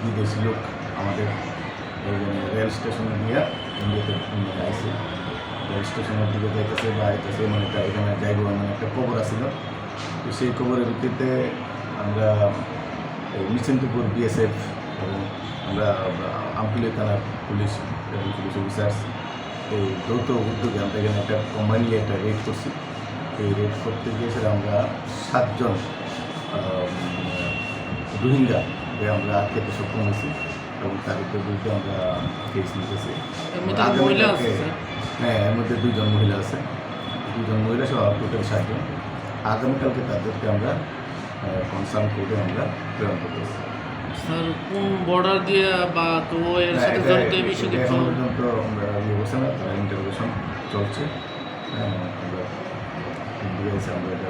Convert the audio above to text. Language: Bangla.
বিদেশি লোক আমাদের রেল স্টেশনে দিয়ে ইন্ডিয়াতে আইসি। রেল স্টেশনের দিকে যাইতেছে বা আইতেছে মানে এখানে যাইব মানে একটা কবর আসছিল। তো সেই কবরের ভিত্তিতে আমরা নিশ্চিন্তপুর বিএসএফ এবং আমরা আমকুলি থানার পুলিশ এবং পুলিশ অফিসার্স এই যৌথ উদ্যোগে আমরা এখানে একটা কম্বাইনলি একটা রেড করছি। এই রেড করতে গিয়েছে আমরা 7 জন রোহিঙ্গা আমরা আটকে সক্ষম হয়েছি এবং তাদের বিরুদ্ধে আমরা কেস নিতেছি। হ্যাঁ, এর মধ্যে 2 জন মহিলা আছে, 2 জন মহিলা সহ টোটাল 7 জন। আগামীকালকে তাদেরকে আমরা কনসার্ন কোর্টে আমরা প্রেরণ করতেছি। স্যার কোন বর্ডার দিয়ে বা তো এর সাথে জড়িত এই বিষয়ে কিছু এখন পর্যন্ত আমরা ইয়ে করছে না, তারা ইন্টারভিউশন চলছে। আমরা এটা